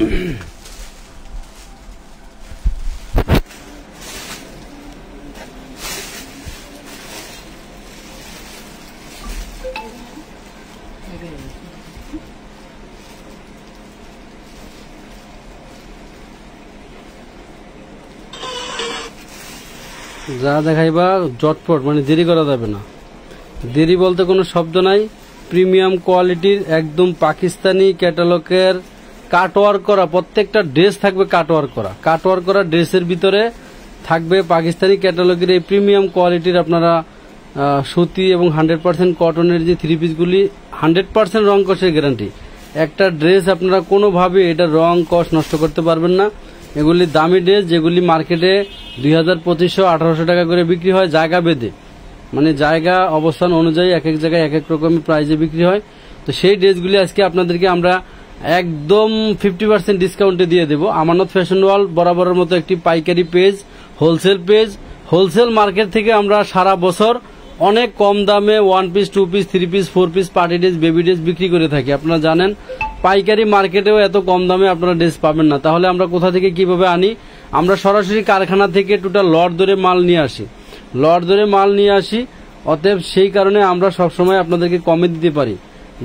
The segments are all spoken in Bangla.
যা দেখাইবা জটপট, মানে দেরি করা যাবে না। দেরি বলতে কোনো শব্দ নাই। প্রিমিয়াম কোয়ালিটির একদম পাকিস্তানি ক্যাটালগের কাটওয়ার্ক করা প্রত্যেকটা ড্রেস থাকবে। কাটওয়ার্ক করা ড্রেসের ভিতরে থাকবে পাকিস্তানি ক্যাটালগের এই প্রিমিয়াম কোয়ালিটির আপনারা সুতি এবং 100% কটনের যে থ্রি পিসগুলি 100% রং কষের গ্যারান্টি। একটা ড্রেস আপনারা কোনোভাবে এটা রং কষ নষ্ট করতে পারবেন না। এগুলি দামি ড্রেস, যেগুলি মার্কেটে 2200-1800 টাকা করে বিক্রি হয় জায়গা বেঁধে, মানে জায়গা অবস্থান অনুযায়ী এক এক জায়গায় এক এক রকমের প্রাইসে বিক্রি হয়। তো সেই ড্রেসগুলি আজকে আপনাদেরকে আমরা একদম 50% ডিসকাউন্টে দিয়ে দেব। আমানত ফ্যাশন ওয়ার্ল্ড বরাবরের মতো একটি পাইকারি page, wholesale page. Wholesale market থেকে আমরা সারা বছর অনেক কম দামে 1 piece, 2 piece, 3 piece, 4 piece party dress, baby dress বিক্রি করে থাকি। আপনারা জানেন পাইকারি মার্কেটেও এত কম দামে আপনারা ড্রেস পাবেন না। তাহলে আমরা কোথা থেকে কিভাবে আনি? আমরা সরাসরি কারখানা থেকে টোটাল লট ধরে মাল নিয়ে আসি। অতএব সেই কারণে আমরা সবসময় আপনাদেরকে কমে দিতে পারি।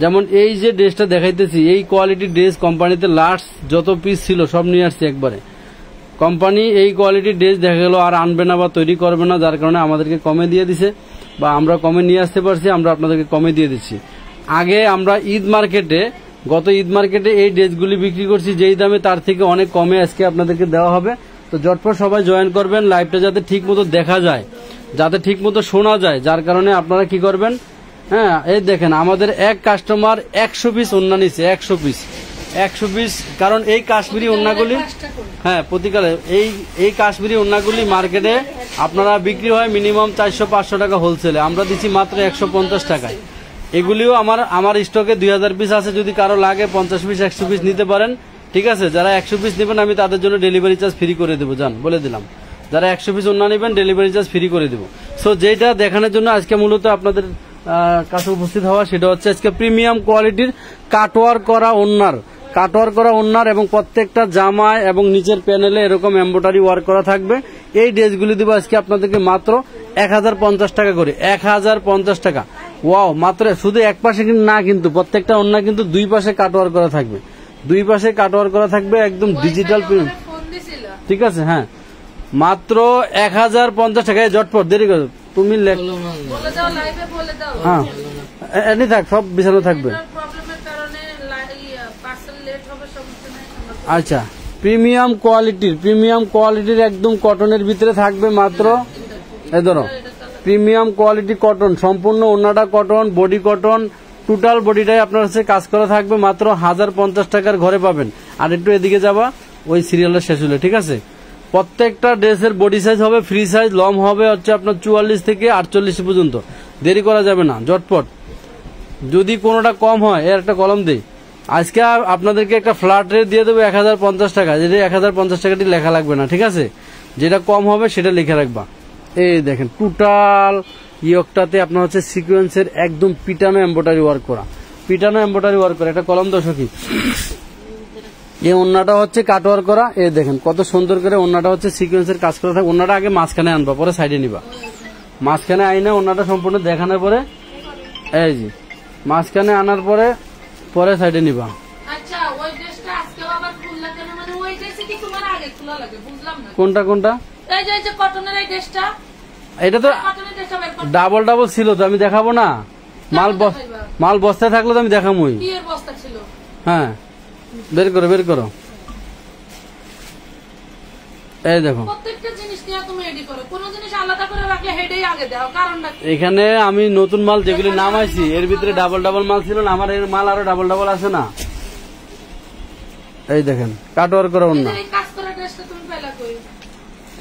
যেমন এই যে ড্রেসটা দেখাইতেছি, এই কোয়ালিটির ড্রেস কোম্পানিতে লাস্ট যত পিস ছিল সব নিয়ে আসছি একবারে। কোম্পানি এই কোয়ালিটির ড্রেস দেখা গেল আর আনবে না বা তৈরি করবে না, যার কারণে আমাদেরকে কমে দিয়ে দিছে বা আমরা কমে নিয়ে আসতে পারছি, আমরা আপনাদেরকে কমে দিয়ে দিচ্ছি। আগে আমরা গত ঈদ মার্কেটে এই ড্রেসগুলি বিক্রি করছি যেই দামে, তার থেকে অনেক কমে আজকে আপনাদেরকে দেওয়া হবে। তো জটপট সবাই জয়েন করবেন, লাইভটা যাতে ঠিক মতো দেখা যায়, যাতে ঠিক মতো শোনা যায়, যার কারণে আপনারা কি করবেন, হ্যাঁ এই দেখেন আমাদের এক কাস্টমার 100 পিস ওড়না নিচ্ছে, 100 পিস। কারণ এই কাশ্মীরি ওড়নাগুলি, হ্যাঁ প্রতিকালে এই কাশ্মীরি ওড়নাগুলি মার্কেটে আপনারা বিক্রি হয় মিনিমাম 400-500 টাকা হোলসেলে, আমরা দিচ্ছি মাত্র 150 টাকায়। এগুলিও আমার স্টকে 2000 পিস আছে, যদি কারো লাগে 50 পিস 100 পিস নিতে পারেন, ঠিক আছে। যারা 100 পিস নেবেন আমি তাদের জন্য ডেলিভারি চার্জ ফ্রি করে দেবো, বলে দিলাম। যারা 100 পিস ওড়না নেবেন ডেলিভারি চার্জ ফ্রি করে দেবো। সো যেটা দেখানোর জন্য আজকে মূলত আপনাদের কাছে উপস্থিত হওয়া, সেটা হচ্ছে আজকে প্রিমিয়াম কোয়ালিটির কাটওয়ার্ক করা ওড়নার এবং প্রত্যেকটা জামায় এবং নিচের প্যানেলে এরকম এমব্রয়ডারি ওয়ার্ক করা থাকবে। এই ড্রেসগুলি দেবো আজকে আপনাদেরকে মাত্র 1050 টাকা করে, 1050 টাকা। ওয়াও, মাত্র শুধু এক পাশে না, কিন্তু প্রত্যেকটা ওড়না কিন্তু দুই পাশে কাটওয়ার্ক করা থাকবে, একদম ডিজিটাল প্রিন্ট, ঠিক আছে। হ্যাঁ, মাত্র 1050 টাকায়। জটপট দেরি করো, তুমি হ্যাঁ এমনি থাক, সব বিছানো থাকবে। আচ্ছা, প্রিমিয়াম কোয়ালিটির একদম কটনের ভিতরে থাকবে মাত্র, এই ধরো প্রিমিয়াম কোয়ালিটি কটন, সম্পূর্ণ ওড়নাটা কটন, বডি কটন, টোটাল বডিটাই আপনার কাছে কাজ করা থাকবে, মাত্র 1050 টাকার ঘরে পাবেন। আর একটু এদিকে যাবা, ওই সিরিয়ালটা শেষ হলে, ঠিক আছে। প্রত্যেকটা ড্রেসের বডি সাইজ হবে ফ্রি সাইজ, লং হবে হচ্ছে আপনার 44 থেকে 48 পর্যন্ত। দেরি করা যাবে না, জটপট। যদি কোনোটা কম হয় এর একটা কলম দেই। আজকে আপনাদেরকে একটা ফ্ল্যাট রেট দিয়ে দেবো 1050 টাকা, যেটা 1050 টাকাটি লেখা লাগবে না, ঠিক আছে। যেটা কম হবে সেটা লিখে রাখবা। এই দেখেন টোটাল ইয়কটাতে আপনার হচ্ছে সিকোয়েন্সের একদম পিটানো এমব্রয়ডারি ওয়ার্ক করা, একটা কলম দোষ কি। এই ওড়নাটা হচ্ছে কাটওয়ার্ক করা, এই দেখেন কত সুন্দর করে ওড়নাটা হচ্ছে সিকোয়েন্সের কাজ করা থাকে। ওড়নাটা আগে মাঝখানে আনবা, পরে সাইডে নিবা। মাঝখানে আইনে ওড়নাটা সম্পূর্ণ দেখানোর পরে, এই যে মাঝখানে আনার পরে সাইডে নিবা। কোনটা এটা তো ডাবল ছিল তো, আমি দেখাবো না। মাল বস্তায় থাকলে তো আমি দেখাবোই। হ্যাঁ, বের করো। এই দেখো, এখানে আমি নতুন মাল যেগুলি নামাইছি এর ভিতরে ডাবল মাল ছিল না, আমার এর মাল আরো ডাবল আছে না। এই দেখেন কাটওয়ার্ক করা ওড়না,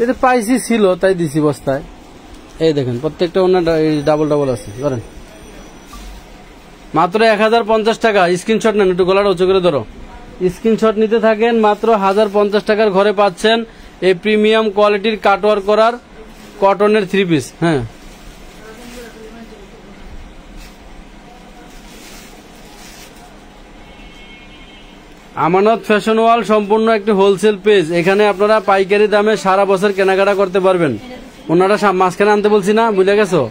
এটা পাইছি ছিল তাই দিছি বস্তায়। এই দেখেন প্রত্যেকটা ওড়না ডাবল আছে। ধরেন মাত্র 1050 টাকা। স্ক্রিনশট নেন, একটু গলাটা উঁচু করে ধরো। স্ক্রিনশট নিতে থাকেন, মাত্র 1050 টাকার ঘরে পাচ্ছেন এই প্রিমিয়াম কোয়ালিটির কাটওয়ার্ক করার কটনের থ্রি পিস। হ্যাঁ, আমানত ফ্যাশন ওয়াল সম্পূর্ণ একটি হোলসেল পেজ। এখানে আপনারা পাইকারি দামে সারা বছর কেনাকাটা করতে পারবেন। ওনারা মাঝখানে আনতে বলছি না, বুঝে গেছো?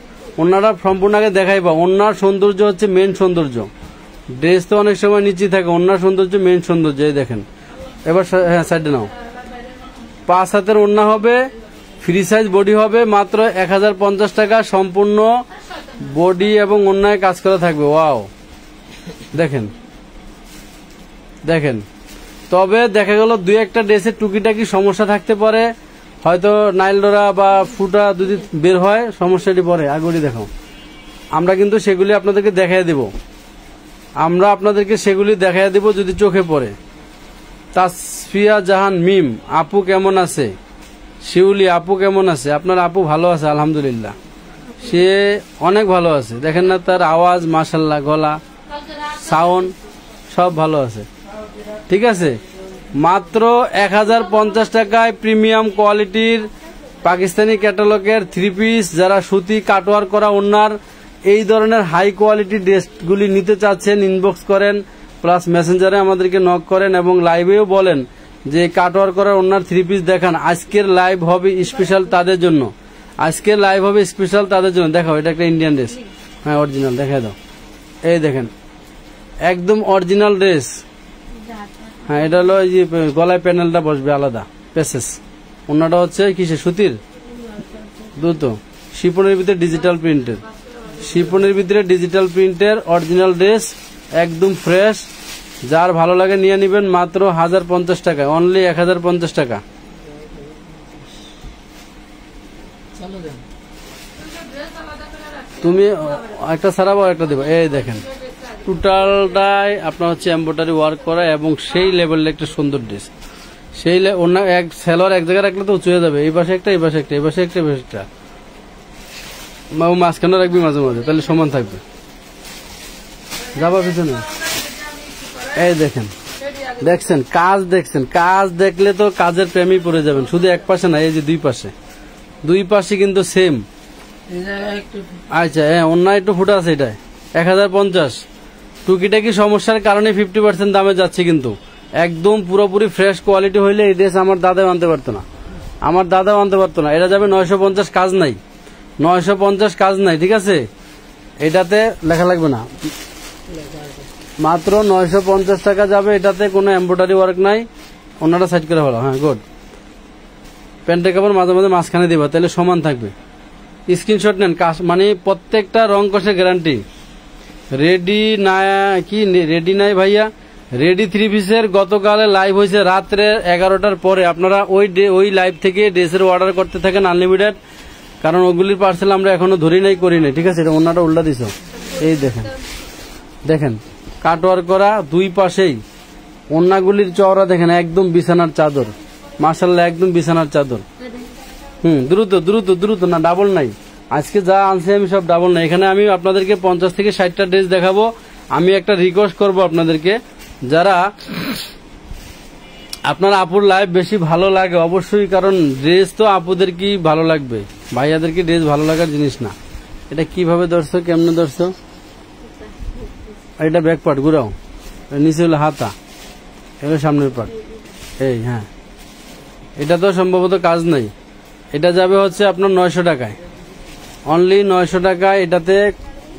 ওনারা সম্পূর্ণ আগে দেখাইবা। ওনার সৌন্দর্য হচ্ছে মেন সৌন্দর্য। ড্রেস তো অনেক সময় নিচে থাকে, ওনার সৌন্দর্য মেন সৌন্দর্য। এই দেখেন, এবার হ্যাঁ সাইডে নাও। 5 হাতের ওড়না হবে, ফ্রি সাইজ বডি হবে, মাত্র 1050 টাকা। সম্পূর্ণ বডি এবং ওড়নায় কাজ করা থাকবে। ওয়াও, দেখেন দেখেন। তবে দেখা গেল 2-1টা ড্রেসের টুকিটাকি সমস্যা থাকতে পারে, হয়তো নাইলডোরা বা ফুটা যদি বের হয় সমস্যাটি পরে আগেই দেখাও। আমরা কিন্তু সেগুলি আপনাদেরকে দেখাই দেব, দেখাই দেব যদি চোখে পড়ে। তাসফিয়া জাহান মিম আপু কেমন আছে? শিউলি আপু কেমন আছে? আপনার আপু ভালো আছে আলহামদুলিল্লাহ, সে অনেক ভালো আছে। দেখেন না তার আওয়াজ, মাশাল্লাহ, গলা, সাউন্ড সব ভালো আছে। ঠিক আছে, মাত্র 1050 টাকায় প্রিমিয়াম কোয়ালিটির পাকিস্তানি ক্যাটালগের 3 পিস, যারা সুতি কাটওয়ার করা ওড়নার এই ধরনের হাই কোয়ালিটি ড্রেসগুলি নিতে চাচ্ছেন, ইনবক্স করেন, প্লাস মেসেঞ্জারে আমাদেরকে নক করেন এবং লাইভেও বলেন যে কাটওয়ার করা ওড়নার 3 পিস দেখান। আজকের লাইভ হবে স্পেশাল তাদের জন্য, দেখাও, এটা একটা ইন্ডিয়ান ড্রেস, হ্যাঁ অরিজিনাল, দেখা দাও। এই দেখেন একদম অরিজিনাল ড্রেস। হ্যাঁ, এটা হলো এই যে গলায় প্যানেলটা বসবে আলাদা, পেসেস। ওড়নাটা হচ্ছে কিসে? সুতির, দ্রুত শিপনের ভিতরে ডিজিটাল প্রিন্টের অরিজিনাল ড্রেস, একদম ফ্রেশ। যার ভালো লাগে নিয়ে নেবেন, মাত্র 1050 টাকা, অনলি 1050 টাকা। তুমি একটা ছাড়াবো, একটা দেবো। এই দেখেন টোটালটাই আপনার হচ্ছে এমব্রয়ডারি ওয়ার্ক করা এবং সেই লেভেলের একটা সুন্দর ড্রেস। সেই অন্য এক সেলর এক জায়গায় রাখলে তো উঁচু হয়ে যাবে। এই পাশে একটা, এই পাশে একটা, এই পাশে একটা, এই পাশে একটা, মাঝখানে রাখবি মাঝে মাঝে, তাহলে সমান থাকবে। যাবা পিছনে। এই দেখেন, কাজ দেখলে তো কাজের প্রেমই পড়ে যাবেন। শুধু এক পাশে না, এই যে দুই পাশে কিন্তু সেম। আচ্ছা, হ্যাঁ অন্য একটু ফুটা আছে, এটাই 1050। টুকিটাকি সমস্যার কারণে 50% দামে যাচ্ছে, কিন্তু একদম পুরোপুরি ফ্রেশ কোয়ালিটি হইলে এই ড্রেস আমার দাদাও আনতে পারতো না। এটা যাবে 950, কাজ নাই, 950 কাজ নাই। ঠিক আছে, এটাতে লেখা লাগবে না, মাত্র 950 টাকা যাবে। এটাতে কোনো এমব্রয়ডারি ওয়ার্ক নাই। ওনারা সাইড করে ভালো, হ্যাঁ গুড। প্যান্টের কাপড় মাঝে মাঝে মাঝখানে দিবা, তাহলে সমান থাকবে। স্ক্রিনশট নেন, মানে প্রত্যেকটা রং কষে গ্যারান্টি। রেডি নাই ভাইয়া, রেডি 3 পিসের গতকালে লাইভ হয়েছে রাত্রে 11টার পরে। আপনারা ওই লাইভ থেকে ড্রেসের অর্ডার করতে থাকেন আনলিমিটেড, কারণ ওগুলির পার্সেল আমরা এখনো ধরি নাই, করি নাই। ঠিক আছে, এটা ওনাটা উল্টা দিছ। এই দেখেন কাটওয়ার্ক করা দুই পাশেই। ওন্নাগুলির চওড়া দেখেন, একদম বিছানার চাদর, মাশাআল্লাহ, একদম বিছানার চাদর। দ্রুত না, ডাবল নাই। আজকে যা আনছি আমি সব ডাবল নাই। এখানে আমি আপনাদেরকে 50 থেকে 60টা ড্রেস দেখাবো। আমি একটা রিকোয়েস্ট করব আপনাদেরকে, যারা আপনার আপুর লাইভ বেশি ভালো লাগে অবশ্যই, কারণ ড্রেস তো আপুদের কি ভালো লাগবে, ভাইয়াদেরকে ড্রেস ভালো লাগার জিনিস না। এটা কিভাবে ধরছো, কেমনে ধরছো? এটা ব্যাক পার্ট ঘুরাও, নিচে হলো হাতা, এগুলো সামনের পার্ট। এই হ্যাঁ, এটা তো সম্ভবত কাজ নাই। এটা যাবে হচ্ছে আপনার 900 টাকায়, অনলি 900 টাকায়। এটাতে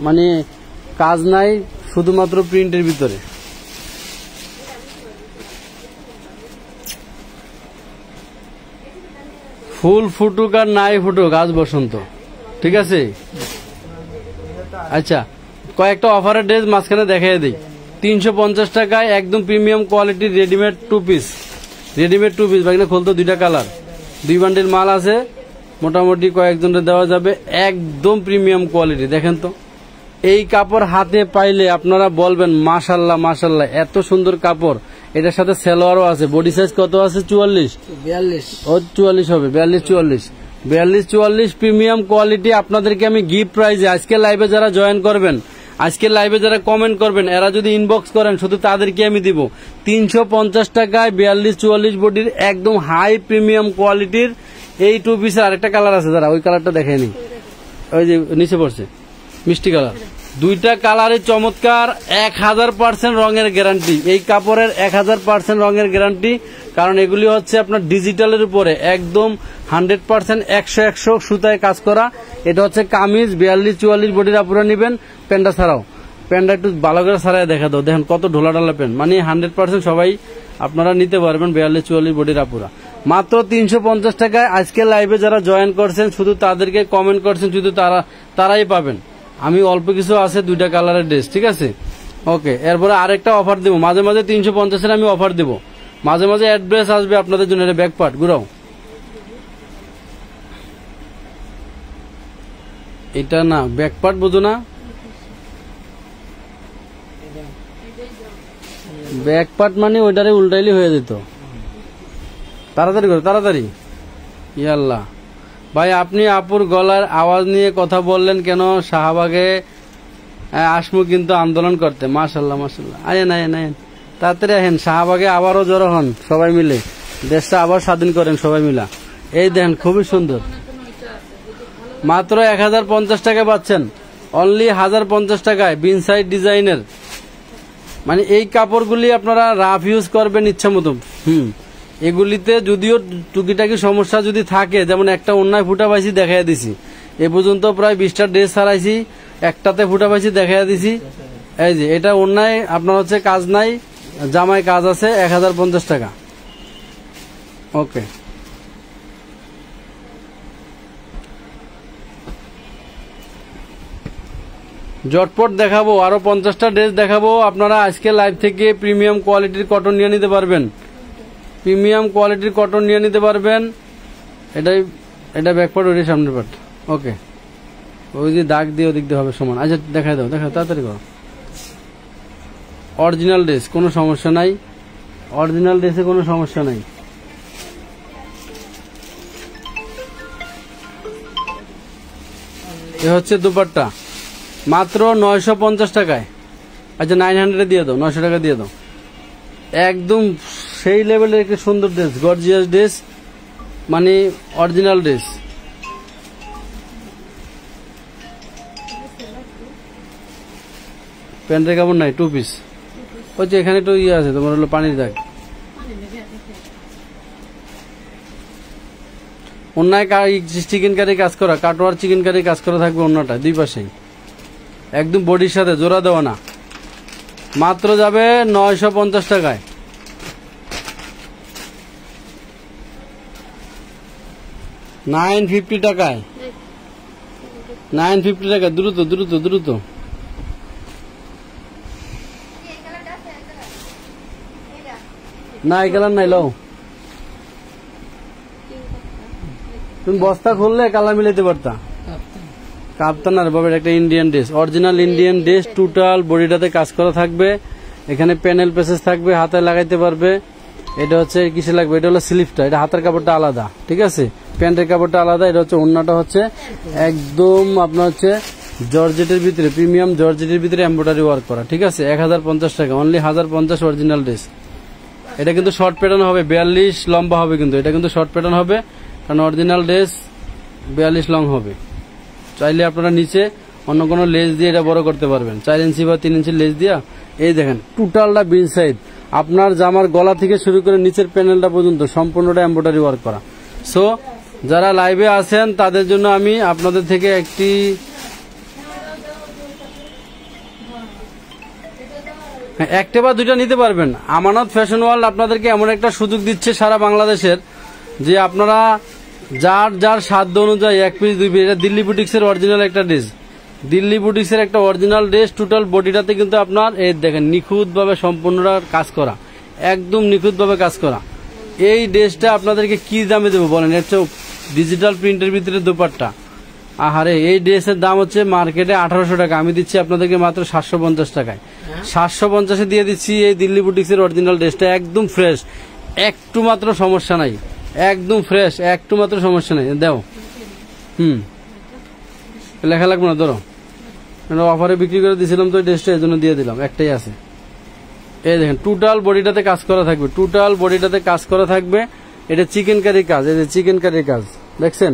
মানে কাজ নাই, শুধুমাত্র প্রিন্টের ভিতরে। ফুল ফুটুক আর নাই ফুটুক, আজ বসন্ত। ঠিক আছে, আচ্ছা কয়েকটা অফারের ড্রেস মাঝখানে দেখাই দিই। 350 টাকায় একদম প্রিমিয়াম কোয়ালিটির রেডিমেড 2 পিস। বাকিটা খুলতো 2টা কালার, 2 বান্ডিল মাল আছে, মোটামুটি কয়েকজনের দেওয়া যাবে। একদম প্রিমিয়াম কোয়ালিটি। দেখেন তো, এই কাপড় হাতে পাইলে আপনারা বলবেন মাশাল্লাহ মাশাল্লাহ, এত সুন্দর কাপড়। এটার সাথে সালোয়ারও আছে। বডি সাইজ কত আছে? 44, 44 হবে, 42 44 প্রিমিয়াম কোয়ালিটি। আপনাদেরকে আমি গিফট প্রাইজে আজকে লাইভে যারা জয়েন করবেন, আজকে লাইভে যারা কমেন্ট করবেন, এরা যদি ইনবক্স করেন, শুধু তাদেরকে আমি দিব 350 টাকায় 42-44 বডির একদম হাই প্রিমিয়াম কোয়ালিটির এই 2 পিসের। আরেকটা কালার আছে, যারা ওই কালারটা দেখেনি, ওই যে নিচে পড়ছে মিষ্টি কালার, দুইটা কালারই চমৎকার, 1000% রঙের গ্যারান্টি। এই কাপড়ের 1000% রঙের গ্যারান্টি, কারণ এগুলি হচ্ছে আপনার ডিজিটালের উপরে একদম 100% 100 সুতায় কাজ করা। এটা হচ্ছে কামিজ 42-44 বডির আপুরা নিবেন। প্যান্টটা ছাড়াও, প্যান্টটা একটু ভালো করে ছাড়াই দেখা দাও, দেখেন কত ঢোলা ঢালা প্যান্ট, মানে 100% সবাই আপনারা নিতে পারবেন 42-44 বডির আপুরা। মাত্র 350 টাকায় আজকে লাইভে যারা জয়েন করছেন শুধু তাদেরকে কমেন্ট করছেন, শুধু তারাই পাবেন। আমি অল্প কিছু আছে, দুইটা কালারের ড্রেস, ঠিক আছে। ওকে, এরপরে আরেকটা অফার দেবো, মাঝে মাঝে 350-এর আমি অফার দেবো, মাঝে মাঝে অ্যাড্রেস আসবে আপনাদের জন্য। এটা ব্যাকপার্ট ঘুরাও, এটা না ব্যাকপার্ট বোঝো না, ব্যাকপার্ট মানে ওইটারে উল্টাইলে হয়ে যেত। তাড়াতাড়ি করো, তাড়াতাড়ি। ইয়াল্লাহ ভাই, আপনি আপুর গলার আওয়াজ নিয়ে কথা বললেন কেন? শাহবাগে আসমু কিন্তু আন্দোলন করতে। মাশাল্লাহ মাশাল্লাহ, আয়েন আয়েন আয়েন, তাড়াতাড়ি আহেন। শাহবাগে আবারও জড়ো হন সবাই মিলে, দেশটা আবার স্বাধীন করেন সবাই মিলা। এই দেখেন খুবই সুন্দর, মাত্র 1050 টাকায় পাচ্ছেন, অনলি 1050 টাকায় বিনসাইড ডিজাইনের। মানে এই কাপড়গুলি আপনারা রাফ ইউজ করবেন ইচ্ছা মতো। এগুলিতে যদিও টুকিটাকি সমস্যা যদি থাকে, যেমন একটা অন্যায় ফুটা পাইছি দেখাই দিছি, এ পর্যন্ত প্রায় 20টা ড্রেস ছাড়াইছি, একটাতে ফুটা পাইছি দেখাই দিছি। এই যে এটা অন্যায় আপনার হচ্ছে কাজ নাই, জামায় কাজ আছে, 1050 টাকা। ওকে, জটপট দেখাবো, আরো 50টা ড্রেস দেখাবো। আপনারা আজকে লাইভ থেকে প্রিমিয়াম কোয়ালিটির কটন নিয়ে নিতে পারবেন, প্রিমিয়াম কোয়ালিটির কটন নিয়ে নিতে পারবেন। এটা ব্যাকপার্ট, ওইটা সামনের পার্ট। ওকে, ওই যে দাগ দিয়ে ওদিক দিয়ে হবে সমান। আচ্ছা দেখাই দাও, দেখা তাড়াতাড়ি করো। অরিজিনাল ড্রেস, কোনো সমস্যা নাই, অরিজিনাল ড্রেসে কোনো সমস্যা নাই। এ হচ্ছে দুপাট্টা, মাত্র 950 টাকায়। আচ্ছা 900 দিয়ে দাও, 900 টাকা দিয়ে দাও। একদম সেই লেভেলের একটা সুন্দর ড্রেস, গর্জিয়াস ড্রেস, মানে অরিজিনাল ড্রেস। প্যান্টের কাপড় নাই, 2 পিস। ওই যে এখানে একটু ইয়ে আছে তোমার, হলো পানির দাগ। অন্যায় চিকেন কারি কাজ করা, কাটোয়ার চিকেন কারি কাজ করা থাকবে অন্যটা দুই পাশেই, একদম বডির সাথে জোড়া দেওয়া না। মাত্র যাবে 950 টাকায়। $950 টাকায়, 950 টাকা। দ্রুত দ্রুত দ্রুত। না এই কালার নাই, লো তুমি বস্তা খুললে কালার মিলাইতে পারতা। কাপ্তানার বাবার একটা Indian dress, original Indian dress, total বডিটাতে কাজ করা থাকবে। এখানে প্যানেল পেসেস থাকবে, হাতে লাগাইতে পারবে। এটা হচ্ছে কিসে লাগবে, এটা হলো স্লিপটা, এটা হাতের কাপড়টা আলাদা, ঠিক আছে, প্যান্টের কাপড়টা আলাদা। এটা হচ্ছে ওন্নাটা হচ্ছে একদম আপনার হচ্ছে জর্জেটের ভিতরে, প্রিমিয়াম জর্জেটের ভিতরে এমব্রয়ডারি ওয়ার্ক করা, ঠিক আছে। 1050 টাকা, অনলি 1050 অরিজিনাল ড্রেস। এটা কিন্তু শর্ট প্যাটার্ন হবে, 42 লম্বা হবে, কিন্তু এটা কিন্তু শর্ট প্যাটার্ন হবে, কারণ অরিজিনাল ড্রেস 42 লং হবে। চাইলে আপনারা নিচে অন্য কোনো লেস দিয়ে এটা বড় করতে পারবেন, 4 ইঞ্চি বা 3 ইঞ্চি লেস দিয়া। এই দেখেন টোটালটা বিন সাইড, আপনার জামার গলা থেকে শুরু করে নিচের প্যানেলটা পর্যন্ত সম্পূর্ণটা এমব্রয়ডারি ওয়ার্ক করা। সো যারা লাইভে আছেন তাদের জন্য আমি আপনাদের থেকে একটি একটা বা দুইটা নিতে পারবেন। আমানত ফ্যাশন ওয়ার্ল্ড আপনাদেরকে এমন একটা সুযোগ দিচ্ছে সারা বাংলাদেশের, যে আপনারা যার যার সাধ্য অনুযায়ী 1 পিস 2 পিস। এটা দিল্লি বুটিক্সের অরিজিনাল একটা ড্রেস, দিল্লি বুটিক্সের একটা অরিজিনাল ড্রেস। টোটাল বডিটাতে কিন্তু আপনার এই দেখেন নিখুঁতভাবে সম্পূর্ণটা কাজ করা, একদম নিখুঁতভাবে কাজ করা। এই ড্রেসটা আপনাদেরকে কি দামে দেবো বলেন? এটা ডিজিটাল প্রিন্টের ভিতরে দুপাট্টা। আহারে, এই ড্রেসের দাম হচ্ছে মার্কেটে 1800 টাকা, আমি দিচ্ছি আপনাদেরকে মাত্র 750 টাকায়। 750-এ দিয়ে দিচ্ছি এই দিল্লি বুটিক্সের অরিজিনাল ড্রেসটা, একদম ফ্রেশ, একটু মাত্র সমস্যা নাই, একদম ফ্রেশ, একটু মাত্র সমস্যা নাই। দাও, লেখা লাগবে না, ধরো। অফারে বিক্রি করে দিয়েছিলাম তো ড্রেসটা, এই জন্য দিয়ে দিলাম, একটাই আছে। এই দেখেন টোটাল বডিটাতে কাজ করা থাকবে, টোটাল বডিটাতে কাজ করা থাকবে। এটা চিকেন কারি কাজ, এই যে চিকেন কারি কাজ দেখছেন।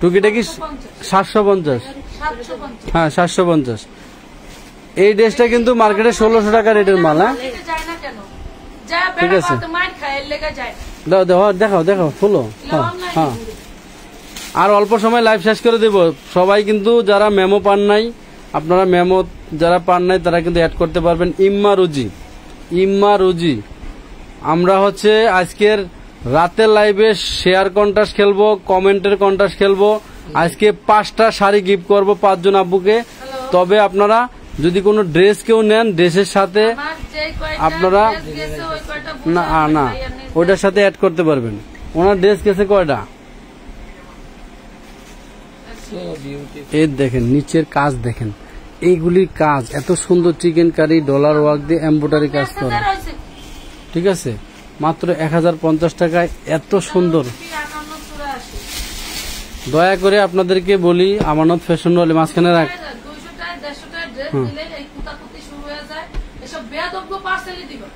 টুকিটাকি 750। 750 হ্যাঁ 750। এই ড্রেসটা কিন্তু মার্কেটে 1600 টাকা রেটের মাল। হ্যাঁ যায় না কেন? যা ঠিক বেড়া আছে। বাত মার খায় লেগে যায়। দাও দাও দেখাও দেখাও ফুলো। হ্যাঁ হ্যাঁ আর অল্প সময় লাইভ শেষ করে দেব। সবাই কিন্তু যারা মেমো পান নাই, আপনারা মেমো যারা পান নাই তারা কিন্তু অ্যাড করতে পারবেন। ইম্মা রুজি আমরা হচ্ছে আজকের রাতের লাইভে শেয়ার কন্টাস্ট খেলবো, কমেন্টের কন্টাস্ট খেলবো। আজকে 5টা শাড়ি গিফট করব 5 জন আব্বুকে। তবে আপনারা যদি কোনো ড্রেস কেউ নেন, ড্রেসের সাথে আমার যে কয়টা আপনারা ড্রেস গেছে ওই কয়টা না না ওইটার সাথে অ্যাড করতে পারবেন। ওনার ড্রেস গেছে কয়টা? এই দেখেন নিচের কাজ দেখেন, এইগুলির কাজ এত সুন্দর, চিকেন কারি ডলার ওয়ার্ক দিয়ে এমব্রয়ডারি কাজ করা। ঠিক আছে, মাত্র 1050 টাকায় এত সুন্দর। দয়া করে আপনাদেরকে বলি, আমানত ফ্যাশন হলে মাঝখানে রাখ। 200 টাকা 150 টাকা ড্রেস দিলে এই কুতাকুতি শুরু হয়ে যায়। এসব বেয়াদব্য পার্সেলই দিবা।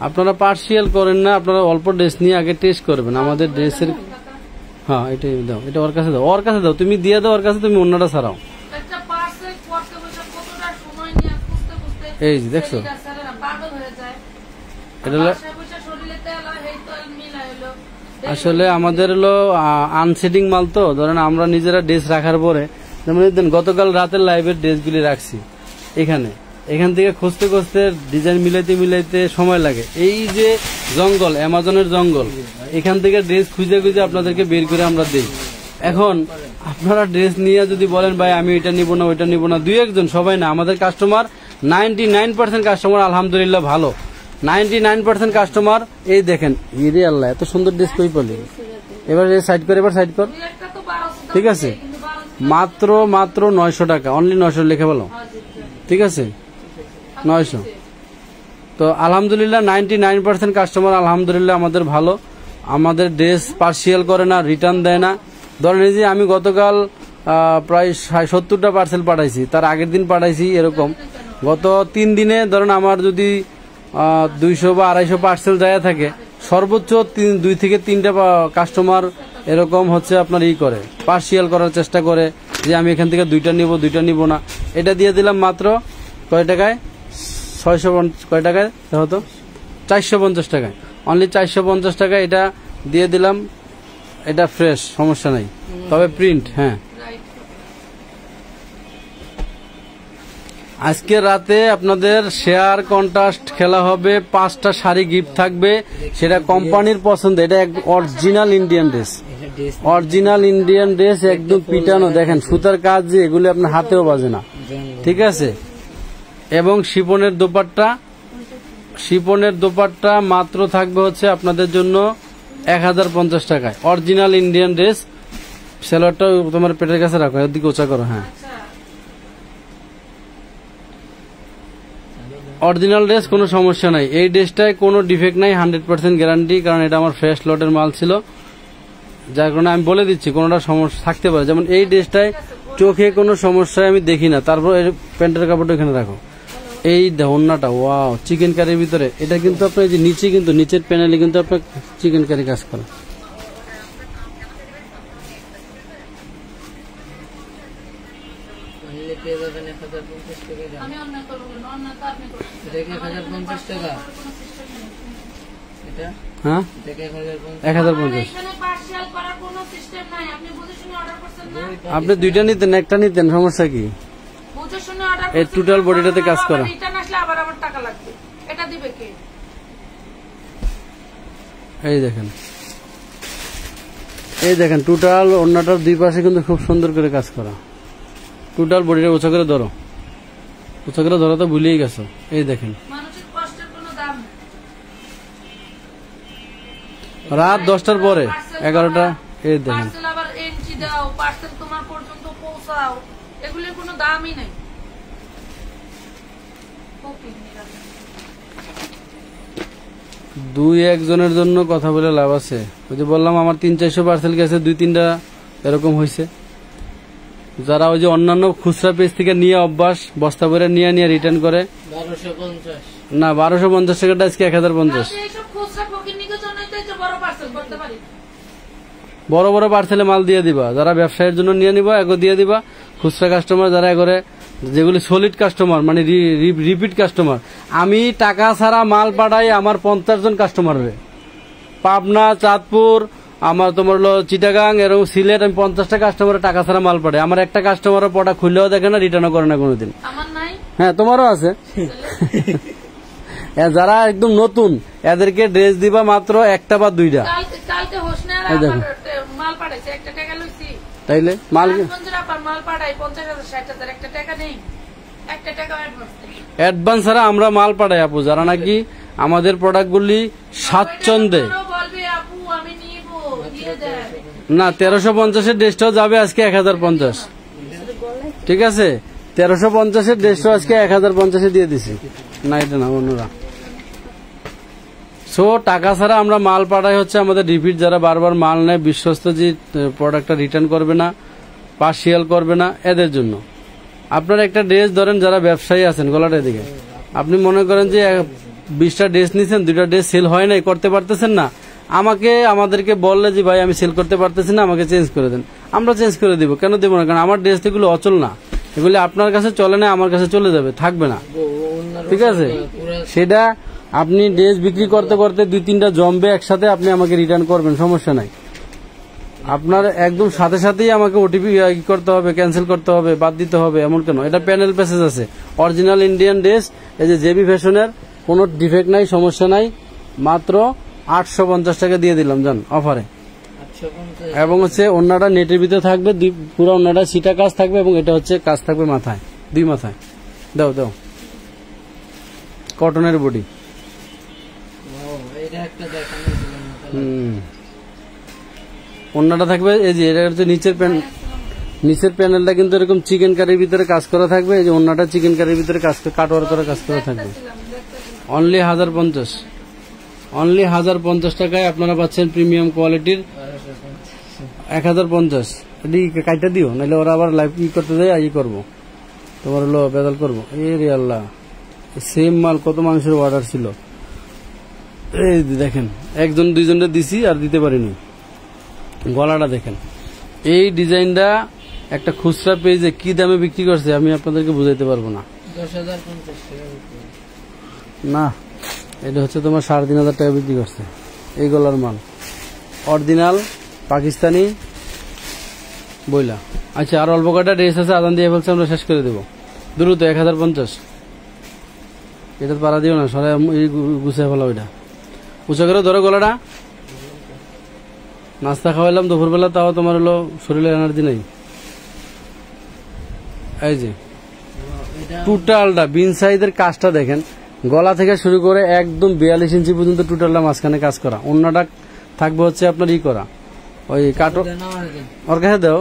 আপনারা পার্সিয়াল করেন না, আপনারা অল্প ড্রেস নিয়ে আগে টেস্ট করবেন আমাদের ড্রেসের। হ্যাঁ এটাই দাও, এটা ওর কাছে দাও, ওর কাছে দাও, তুমি দিয়ে দাও ওর কাছে, তুমি অন্যটা ছাড়াও। একটা পার্সেল করতে বসে কতটা সময় নিয়ে খুঁজতে খুঁজতে এই যে দেখছো, পাগল হয়ে যায়। এটা শরীরে তেল হয়, এই তেল মিলাই হলো। আসলে আমাদের হলো আনসেটিং মাল তো, ধরেন আমরা নিজেরা ড্রেস রাখার পরে, যেমন গতকাল রাতের লাইভের ড্রেসগুলি রাখছি এখান থেকে খুঁজতে খুঁজতে ডিজাইন মিলাইতে সময় লাগে। এই যে জঙ্গল, অ্যামাজনের জঙ্গল, এখান থেকে ড্রেস খুঁজে খুঁজে আপনাদেরকে বের করে আমরা দিই। এখন আপনারা ড্রেস নিয়ে যদি বলেন ভাই আমি এটা নিব না ওইটা নিব না, 2-1 জন, সবাই না। আমাদের কাস্টমার 99% কাস্টমার আলহামদুলিল্লাহ ভালো। 99% কাস্টমার। এই দেখেন, ইরে আল্লাহ এত সুন্দর ড্রেস কই পেলি। এবার সাইড কর, এবার সাইড কর। ঠিক আছে, মাত্র 900 টাকা, অনলি 900 লিখে বলো। ঠিক আছে 900। তো আলহামদুলিল্লাহ 99% কাস্টমার আলহামদুলিল্লাহ আমাদের ভালো। আমাদের ড্রেস পার্সিয়াল করে না, রিটার্ন দেয় না। ধরেন এই যে আমি গতকাল প্রায় 70টা পার্সেল পাঠাইছি, তার আগের দিন পাঠাইছি এরকম। গত 3 দিনে ধরেন আমার যদি 200 বা 250 পার্সেল যায় থাকে, সর্বোচ্চ 2 থেকে 3টা কাস্টমার এরকম হচ্ছে আপনার করে পার্সিয়াল করার চেষ্টা করে যে আমি এখান থেকে 2টা নিব না। এটা দিয়ে দিলাম মাত্র কয় টাকায়? 650 কয় টাকায় হতো? 450 টাকায়, অনলি 450 টাকায় এটা দিয়ে দিলাম। এটা ফ্রেশ, সমস্যা নাই, তবে প্রিন্ট। হ্যাঁ আজকে রাতে আপনাদের শেয়ার কন্টাস্ট খেলা হবে, 5টা শাড়ি গিফট থাকবে, সেটা কোম্পানির পছন্দ। এটা অরিজিনাল ইন্ডিয়ান ড্রেস, একদম পিটানো। দেখেন সুতার কাজ, যে এগুলি আপনার হাতেও বাজে না। ঠিক আছে, এবং শিপনের দোপাট্টা মাত্র থাকবে হচ্ছে আপনাদের জন্য 1050 টাকায়। Original Indian dress. সেলোয়ারটা তোমার পেটের কাছে রাখো, এর দিকে উঁচা করো। হ্যাঁ অরিজিনাল ড্রেস, কোনো সমস্যা নাই। এই ড্রেসটায় কোনো ডিফেক্ট নাই, 100% গ্যারান্টি, কারণ এটা আমার ফ্রেশ লটের মাল ছিল। যার কারণে আমি বলে দিচ্ছি কোনোটা সমস্যা থাকতে পারে। যেমন এই ড্রেসটায় চোখে কোনো সমস্যায় আমি দেখি না। তারপর প্যান্টের কাপড়টা এখানে রাখো। এই ওড়নাটা ওয়াও, চিকেন কারির ভিতরে। এটা কিন্তু আপনার যে নিচে, কিন্তু নিচের প্যানেলে কিন্তু আপনার চিকেন কারি কাজ করা। হ্যাঁ 1050। আপনি 2টা নিতেন, একটা নিতেন, সমস্যা কি? এই টোটাল বডিটাতে কাজ করা। এই দেখেন টোটাল ওড়নাটার 2 পাশে কিন্তু খুব সুন্দর করে কাজ করা। টোটাল বডিটা উঁচা করে ধরো, তো ভুলেই গেছো। এই দেখেন রাত 10টার পরে 11টা। এই দেখেন এগুলির কোনো দামই নাই। 2-1 জনের জন্য কথা বলে লাভ আছে। ওই যে বললাম আমার 300-400 পার্সেল গেছে, 2-3টা এরকম হয়েছে। যারা ওই যে অন্যান্য খুচরা পেজ থেকে নিয়ে অভ্যাস, বস্তা করে নিয়ে রিটার্ন করে। 1250 না, 1250 টাকাটা আজকে 1050। বড় বড় পার্সেলে মাল দিয়ে দিবা, যারা ব্যবসায়ের জন্য নিয়ে নিবা এগো দিয়ে দিবা। খুচরা কাস্টমার যারা এগোরে, যেগুলি সলিড কাস্টমার মানে রিপিট কাস্টমার, আমি টাকা ছাড়া মাল পাঠাই আমার 50 জন কাস্টমার, পাবনা, চাঁদপুর, আমার তোমার হলো চিটাগাং, এরকম সিলেট, আমি 50টা কাস্টমারের টাকা ছাড়া মাল পাঠাই। আমার একটা কাস্টমারের পটা খুললেও দেখে না, রিটার্নও করে না কোনোদিন। আমার নাই। হ্যাঁ, তোমারও আছে। যারা একদম নতুন এদেরকে ড্রেস দিবা মাত্র একটা বা দুইটা। কালকে হোসনার মাল পাঠাইছে, একটা টাকা লইছি। তাইলে মাল মাল পাঠাই 50,000 60,000, একটা টাকা নেই, একটা টাকা অ্যাডভান্স ছাড়া আমরা মাল পাঠাই আপু, যারা নাকি আমাদের প্রোডাক্টগুলি স্বাচ্ছন্দ্যে। না, 1350-এর ড্রেসটাও যাবে আজকে 1050। ঠিক আছে, 1350-এর ড্রেসটাও আজকে 1050-এ দিয়ে দিছি। না, এটা না, অন্যরা। সো টাকা ছাড়া আমরা মাল পাঠাই হচ্ছে আমাদের রিপিট যারা বারবার মাল নেয়, বিশ্বস্ত, যে প্রোডাক্টটা রিটার্ন করবে না, পার্সিয়াল করবে না, এদের জন্য। আপনার একটা ড্রেস ধরেন, যারা ব্যবসায়ী আছেন গলাটা এদিকে, আপনি মনে করেন যে 20টা ড্রেস নিছেন, 2টা ড্রেস সেল হয় নাই, করতে পারতেছেন না, আমাদেরকে বললে যে ভাই আমি সেল করতে পারতেছি না, আমাকে চেঞ্জ করে দেন, আমরা চেঞ্জ করে দিব। কেন দেবো না? কারণ আমার ড্রেস এগুলো অচল না, এগুলি আপনার কাছে চলে না, আমার কাছে চলে যাবে, থাকবে না। ঠিক আছে, সেটা আপনি ড্রেস বিক্রি করতে করতে 2-3টা জমবে একসাথে, আপনি আমাকে রিটার্ন করবেন, সমস্যা নাই। আপনার একদম সাথে সাথেই আমাকে ওটিপি করতে হবে, ক্যান্সেল করতে হবে, বাদ দিতে হবে, এমন কেন? এটা প্যানেল প্যাসেজ আছে, অরিজিনাল ইন্ডিয়ান ড্রেস, এই যে জেবি ফ্যাশনের, কোনো ডিফেক্ট নাই, সমস্যা নাই, মাত্র 850 টাকা দিয়ে দিলাম জান অফারে। এবং হচ্ছে ওন্নাটা নেটের ভিতরে থাকবে, পুরো ওন্নাটা সিটা কাজ থাকবে, এবং এটা হচ্ছে কাজ থাকবে মাথায়, 2 মাথায়। দাও দাও, কটনের বডি। ওন্নাটা থাকবে, এই যে এটা হচ্ছে নিচের প্যানেলটা কিন্তু এরকম চিকেন কারির ভিতরে কাজ করা থাকবে। এই যে ওন্নাটা চিকেন কারির ভিতরে কাটওয়ার করে কাজ করা থাকবে। অনলি 1050, অনলি 1050 টাকায় আপনারা পাচ্ছেন প্রিমিয়াম কোয়ালিটির 1050। এটি কাইটা দিও, নাহলে ওরা আবার লাইভ করতে দেয়, করবো তোমার হলো বেদাল করবো। রে আল্লাহ, সেম মাল কত মানুষের অর্ডার ছিল। এই দেখেন, 1-2জনকে দিছি আর দিতে পারিনি। গলাটা দেখেন, এই ডিজাইনটা একটা খুচরা পেজে কি দামে বিক্রি করছে আমি আপনাদেরকে বুঝাইতে পারবো না। 10,050 টাকা না, এটা হচ্ছে তোমার 3,500 টাকা বিক্রি করছে এই গলার মাল, অরিজিনাল পাকিস্তানি বইলা। আচ্ছা, আর অল্প কটা ড্রেস আছে, আদান দিয়ে ফেলছে, আমরা শেষ করে দেবো দ্রুত। 1050, এটা পারা দিও না, সবাই গুছিয়ে ফেলো। ওইটা উঁচা করে ধরো গলাটা। নাস্তা খাওয়াইলাম দুপুরবেলা, তাও তোমার হলো শরীরে এনার্জি নেই। এই যে টোটালটা বিন সাইজের কাজটা দেখেন, গলা থেকে শুরু করে একদম 42 ইঞ্চি পর্যন্ত টোটালটা মাঝখানে কাজ করা। অন্যটা থাকবে হচ্ছে আপনার করা, ওই কাটো। ওর কাছে দাও,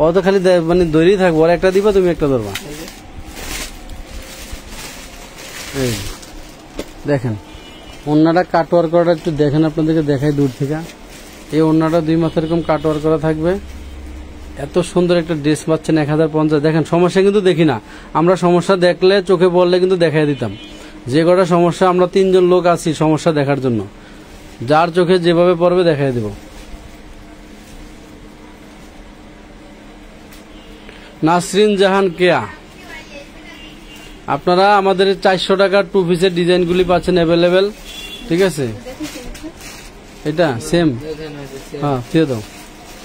ও তো খালি মানে দৈরি থাকবো, ওর একটা দিবা, তুমি একটা ধরবা। এই দেখেন, ওন্নাটা কাটওয়ার করাটা একটু দেখেন, আপনাদেরকে দেখাই দূর থেকে। এই ওন্নাটা 2 মাথা এরকম কাটওয়ার করা থাকবে। এত সুন্দর একটা ড্রেস পাচ্ছেন 1050। দেখেন, সমস্যা কিন্তু দেখি না আমরা, সমস্যা দেখলে চোখে পড়লে কিন্তু দেখাই দিতাম। যে কটা সমস্যা, আমরা 3 জন লোক আছি সমস্যা দেখার জন্য, যার চোখে যেভাবে পড়বে দেখাই দেব। নাসরিন জাহান কেয়া, আপনারা আমাদের 400 টাকার 2 পিসের ডিজাইনগুলি পাচ্ছেন অ্যাভেলেবেল। ঠিক আছে, এটা সেম, হ্যাঁ দিয়ে দাও।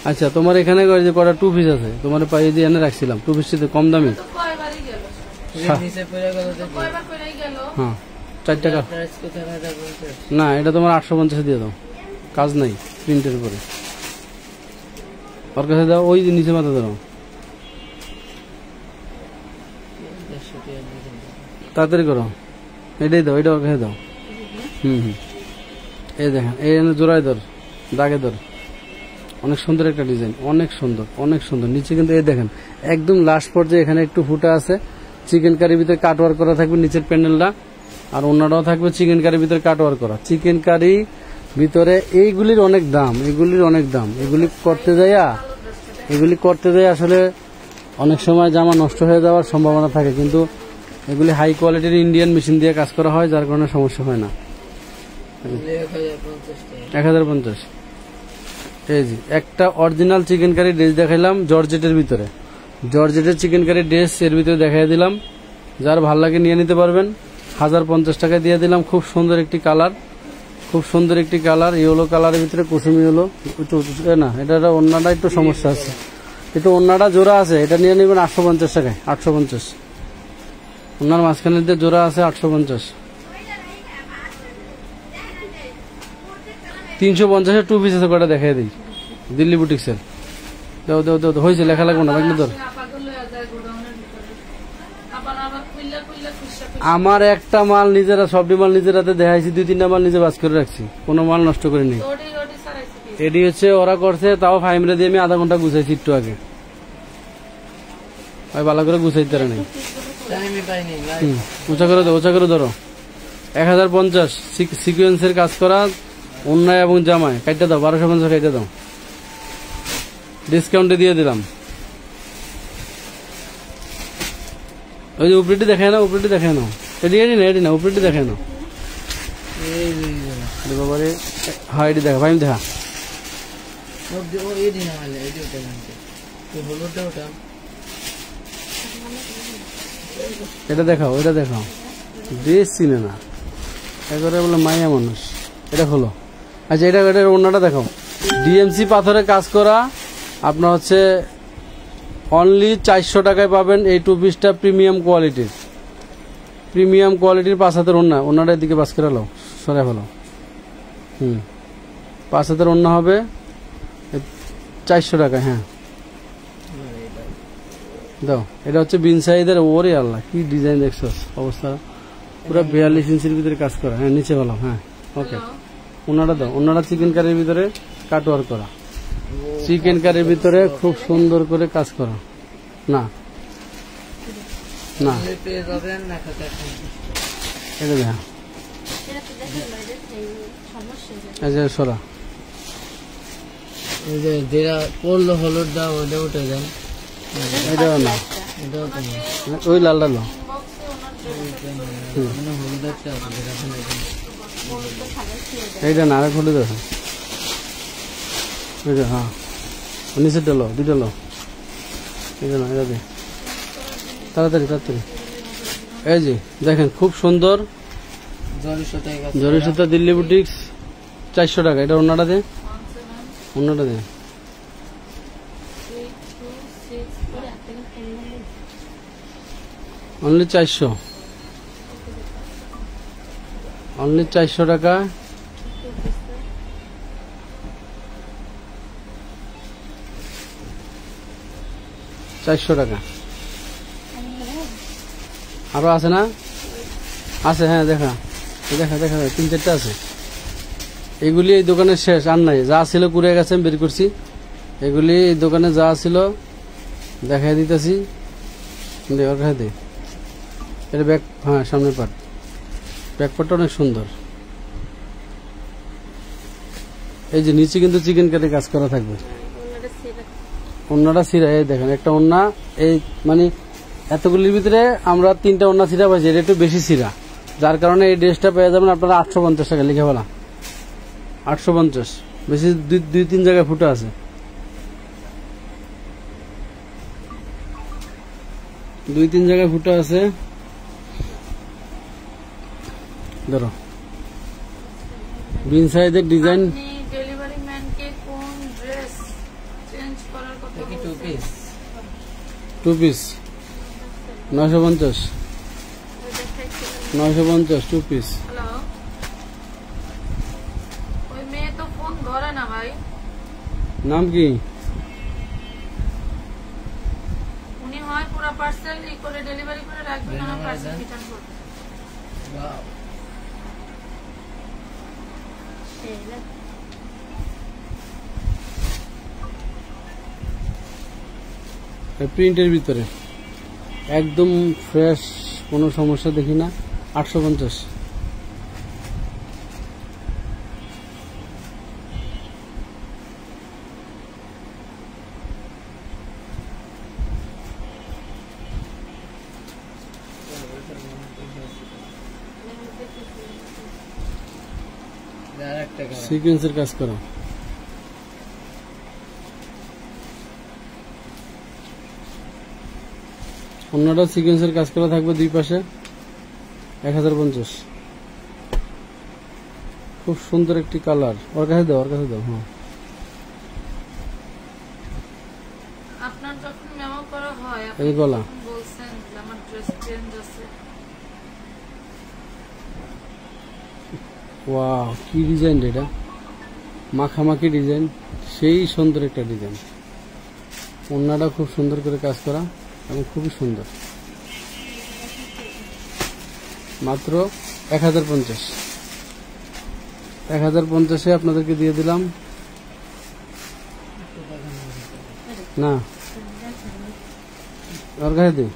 আচ্ছা, তোমার এখানে যে কটা 2 পিস আছে, তোমার পাইয়ে দিয়ে এনে রাখছিলাম 2 পিসটি কম দামি। হ্যাঁ, 4 টাকা। না, এটা তোমার 850 দিয়ে দাও, কাজ নাই প্রিন্টের উপরে। ওর কাছে দাও, ওই নিচে মাথা দাও, তাড়াতাড়ি করো। এটাই দাও, এটা ওর কাছে দাও। এই দেখেন, এই জোড়ায় ধর, দাগে ধর, অনেক সুন্দর একটা ডিজাইন, অনেক সুন্দর, অনেক সুন্দর। নিচে কিন্তু এই দেখেন, একদম লাস্ট পর্যায়ে এখানে একটু ফুটা আছে, চিকেন কারির ভিতরে কাটওয়ার করা থাকবে নিচের প্যানেলটা, আর অন্যটাও থাকবে চিকেন কারির ভিতরে কাটওয়ার করা। চিকেন কারি ভিতরে এইগুলির অনেক দাম, এগুলির অনেক দাম। এগুলি করতে যায় আসলে অনেক সময় জামা নষ্ট হয়ে যাওয়ার সম্ভাবনা থাকে, কিন্তু এগুলি হাই কোয়ালিটির ইন্ডিয়ান মেশিন দিয়ে কাজ করা হয়, যার কারণে সমস্যা হয় না। 1050 এই যে একটা অরিজিনাল চিকেন কারি ড্রেস দেখাইলাম জর্জেটের ভিতরে, জর্জেটের চিকেন কারি ড্রেস এর ভিতরে দেখাই দিলাম। যার ভাল লাগে নিয়ে নিতে পারবেন। 1050 টাকা দিয়ে দিলাম। খুব সুন্দর একটি কালার, খুব সুন্দর একটি কালার, ইয়েলো কালারের ভিতরে কুসুমি হলো না, এটা ওন্নাটা একটু সমস্যা আছে, একটু ওন্নাটা জোড়া আছে, এটা নিয়ে নেবেন 850 টাকায়। 850 ওনার মাঝখানে দিয়ে জোড়া আছে 850। 350 টু পিস আছে, কটা দেখাই দিই দিল্লি বুটিক্সের। দাও দাও দাও, হয়েছে লেখা লাগবে না বাকি তোর। আমার একটা মাল নিজেরা, সবটি মাল নিজের হাতে দেখাইছি, 2-3টা মাল নিজে বাস করে রাখছি, কোনো মাল নষ্ট করিনি। এটি হচ্ছে ওরা করছে, তাও ফাইমরে দিয়ে আমি আধা ঘন্টা গুছাইছি একটু আগে, ভালো করে গুছাইতে পারে নাই। উঁচা করে দাও, উঁচা করে ধরো। 1050 সিকুয়েন্সের কাজ করা অন্যায় এবং জামায় কাইটা দাও, 1250 কাইটা দাও, ডিসকাউন্টে দিয়ে দিলাম। ওই যে উপরেটি দেখায় না, উপরেটি দেখায় না, এটি এটি না, এটি না, উপরেটি দেখায় না বাবারে। হ্যাঁ এটি দেখা, ভাই দেখা, এটা দেখাও, এটা দেখাও। ড্রেস চিনে না একবারে, বলে মাইয়া মানুষ। এটা হলো, আচ্ছা এটা এটার অন্যটা দেখাও। ডিএমসি পাথরে কাজ করা আপনার হচ্ছে অনলি 400 টাকায় পাবেন এই টু পিসটা, প্রিমিয়াম কোয়ালিটির, প্রিমিয়াম কোয়ালিটির 5 হাতের ওন্না। ওন্নাটার দিকে বাস করে লাও, সরে ফেলো। 5 হাতের ওন্না হবে 400 টাকা। হ্যাঁ দাও, এটা হচ্ছে বিন সাইদের। ওরে আল্লাহ কি ডিজাইন দেখছো, অবস্থা পুরো 42 ইঞ্চির ভিতরে কাজ করা। হ্যাঁ নিচে ভালো। হ্যাঁ ওকে, ওনাটা দাও। ওনাটা চিকেন কারির ভিতরে কাটওয়ার করা, চিকেন কারির ভিতরে খুব সুন্দর করে কাজ করা। না না এটা দেখা, আচ্ছা সরা, যেটা পড়লো হলুদ দাও ওটা উঠে দেন, এটাও না, ওই লালটা লো। হলুদ একটা এইটা না, আরেক হলুদ আছে এটা। হ্যাঁ নিচেরটা লো, দুইটা লো, এটা না, এটা দে তাড়াতাড়ি তাড়াতাড়ি। এই যে দেখেন খুব সুন্দর জরি সুতা দিল্লি বুটিক্স, 400 টাকা। এটা অন্যটা দে, অন্যটা দে। অনলি 400, অনলি 400 টাকা। আরো আছে না? আছে, হ্যাঁ দেখা দেখা দেখা 3-4টা আছে। এগুলি এই দোকানে শেষ, আর নাই, যা ছিল কুড়ে গেছে, আমি বের করছি। এগুলি এই দোকানে যা ছিল দেখাই দিতেছি। দেখাই দে, এটা ব্যাক, হ্যাঁ সামনের পার্ট, ব্যাক পার্টটা অনেক সুন্দর। এই যে নিচে কিন্তু চিকেন কারি কাজ করা থাকবে, ওন্নাটা সিরা। এই দেখেন একটা ওন্না, এই মানে এতগুলির ভিতরে আমরা 3টা ওন্না সিরা পাইছি, এটা একটু বেশি সিরা, যার কারণে এই ড্রেসটা পেয়ে যাবেন আপনারা 850 টাকা। লিখে বলা 850, বেশি 2-3 জায়গায় ফুটা আছে। দুই তিন জায়গায় ফুটা আছে। ধরো বিন সাইজের ডিজাইন। ডেলিভারি ম্যানকে কোন ড্রেস চেঞ্জ করার কথা বলছেন? Two piece 950, 950 two piece. Hello, ওই মেয়ে তো ফোন ধরে না ভাই। নাম কি? উনি হয় পুরো পার্সেল করে ডেলিভারি করে রাখবেন, না পার্সেল রিটার্ন করবেন। প্রিন্টের ভিতরে একদম ফ্রেশ, কোনো সমস্যা দেখি না। 850। সিকোয়েন্সের কাজ করা। অন্যটা সিকোয়েন্সের কাজ করা থাকবে দুই পাশে, 1050। খুব সুন্দর একটি কালার। ওর কাছে দাও, ওর কাছে দাও। হ্যাঁ, আপনার যখন মেমো করা হয় এই গলা আপনি বলছেন যে আমার ড্রেস চেঞ্জ আছে। ওয়াও, কি ডিজাইন এটা, মাখামাখি ডিজাইন, সেই সুন্দর একটা ডিজাইন। ওড়নাটা খুব সুন্দর করে কাজ করা এবং খুবই সুন্দর। মাত্র 1050। 1050-এ আপনাদেরকে দিয়ে দিলাম। না, ওর কাছে দিই।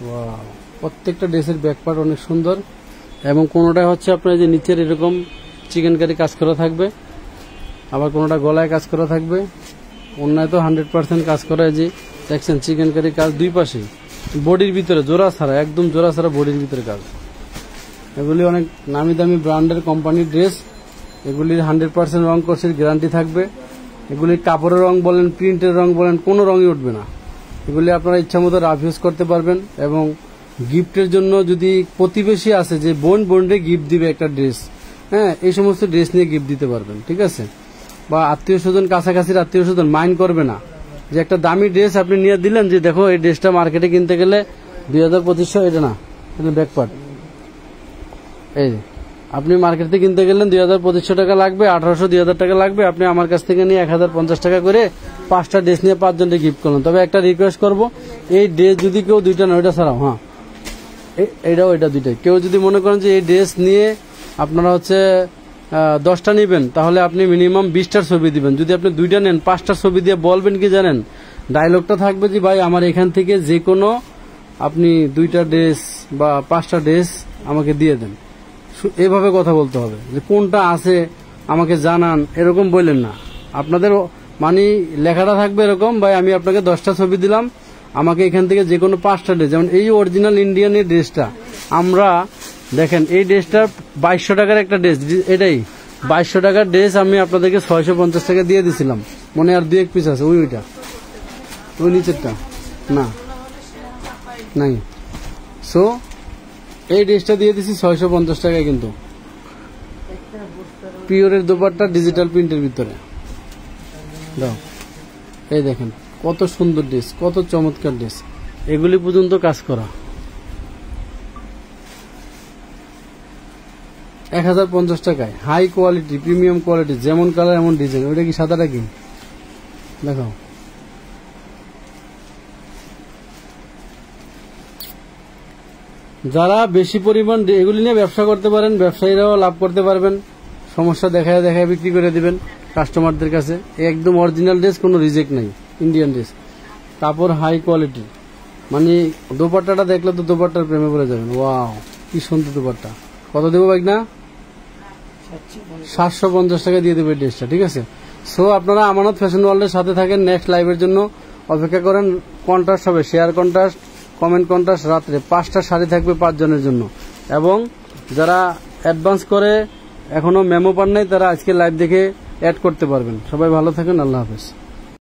ওয়াও, প্রত্যেকটা ড্রেসের ব্যাক পার্ট অনেক সুন্দর এবং কোনোটা হচ্ছে আপনার যে নিচের এরকম চিকেন কারি কাজ করা থাকবে, আবার কোনোটা গলায় কাজ করা থাকবে। অন্যায় তো 100% কাজ করা, যে দেখছেন চিকেন কারি কাজ দুই পাশে, বডির ভিতরে জোড়া ছাড়া, একদম জোড়া ছাড়া বডির ভিতরে কাজ। এগুলি অনেক নামি দামি ব্র্যান্ডের কোম্পানির ড্রেস। এগুলির 100% রং কোর্সের গ্যারান্টি থাকবে। এগুলির কাপড়ের রং বলেন, প্রিন্টের রং বলেন, কোনো রঙই উঠবে না। এগুলি আপনারা ইচ্ছা মতো রাফ ইউজ করতে পারবেন। এবং গিফটের জন্য যদি প্রতিবেশী আছে যে বোনরে গিফট দিবে একটা ড্রেস, হ্যাঁ, এই সমস্ত ড্রেস নিয়ে গিফট দিতে পারবেন, ঠিক আছে। বা আত্মীয় স্বজন, কাছাকাছির আত্মীয় স্বজন মাইন্ড করবে না যে একটা দামি ড্রেস আপনি নিয়ে দিলেন, যে দেখো এই ড্রেসটা মার্কেটে কিনতে গেলে 2000-2500, এটা না, এটা ব্যাকপার্ট। এই আপনি মার্কেটে কিনতে গেলেন 2000-2500 টাকা লাগবে, 1800-2000 টাকা লাগবে। আপনি আমার কাছ থেকে নিয়ে 1050 টাকা করে 5টা ড্রেস নিয়ে 5 জনকে গিফট করলেন। তবে একটা রিকোয়েস্ট করব, এই ড্রেস যদি কেউ দুইটা না, ওইটা ছাড়াও, হ্যাঁ, এইটাও এটা দুইটাই, কেউ যদি মনে করেন যে এই ড্রেস নিয়ে আপনারা হচ্ছে 10টা নেবেন, তাহলে আপনি মিনিমাম 20টার ছবি দিবেন। যদি আপনি 2টা নেন, 5টার ছবি দিয়ে বলবেন কি জানেন, ডায়লগটা থাকবে যে ভাই আমার এখান থেকে যে কোনো আপনি 2টা ড্রেস বা 5টা ড্রেস আমাকে দিয়ে দেন। এভাবে কথা বলতে হবে যে কোনটা আছে আমাকে জানান, এরকম বললেন না। আপনাদের মানে লেখাটা থাকবে এরকম, ভাই আমি আপনাকে 10টা ছবি দিলাম, আমাকে এখান থেকে যে কোনো 5টা ড্রেস, যেমন এই অরিজিনাল ইন্ডিয়ান এই ড্রেসটা, আমরা দেখেন এই ড্রেসটা 2200 টাকার একটা ড্রেস, এটাই 2200 টাকার ড্রেস আমি আপনাদেরকে 650 টাকা দিয়ে দিছিলাম। মনে আর 2-1 পিস আছে, ওইটা ওই নিচেরটা না নাই। সো এই ড্রেসটা দিয়ে দিছি 650 টাকায়, কিন্তু পিওরের দোপাট্টা ডিজিটাল প্রিন্টের ভিতরে দাও। এই দেখেন কত সুন্দর ড্রেস, কত চমৎকার ড্রেস, এগুলি পর্যন্ত কাজ করা। 1050 টাকায় হাই কোয়ালিটি, প্রিমিয়াম কোয়ালিটি, যেমন কালার এমন ডিজাইন। ওইটা কি সাদাটা কি দেখাও। যারা বেশি পরিমাণ এগুলি নিয়ে ব্যবসা করতে পারেন, ব্যবসায়ীরাও লাভ করতে পারবেন। সমস্যা দেখায় দেখায় বিক্রি করে দিবেন কাস্টমারদের কাছে। একদম অরিজিনাল ড্রেস, কোনো রিজেক্ট নাই, ইন্ডিয়ান ড্রেস, কাপড় হাই কোয়ালিটি। মানে দোপাট্টাটা দেখলে তো দোপাট্টার প্রেমে পড়ে যাবেন। ওয়াও, কি সুন্দর দোপাট্টা। কত দেবো বাইক না? 750 টাকা দিয়ে দেবো এই ড্রেসটা, ঠিক আছে। সো আপনারা আমানত ফ্যাশন ওয়ার্ল্ডের সাথে থাকেন, নেক্সট লাইভের জন্য অপেক্ষা করেন। কন্ট্রাস্ট হবে, শেয়ার কন্ট্রাস্ট, কমেন্ট কন্ট্রাস্ট। রাত্রে 5টা শাড়ি থাকবে 5 জনের জন্য। এবং যারা অ্যাডভান্স করে এখনো মেমো পান নাই, তারা আজকে লাইভ দেখে অ্যাড করতে পারবেন। সবাই ভালো থাকেন, আল্লাহ হাফেজ।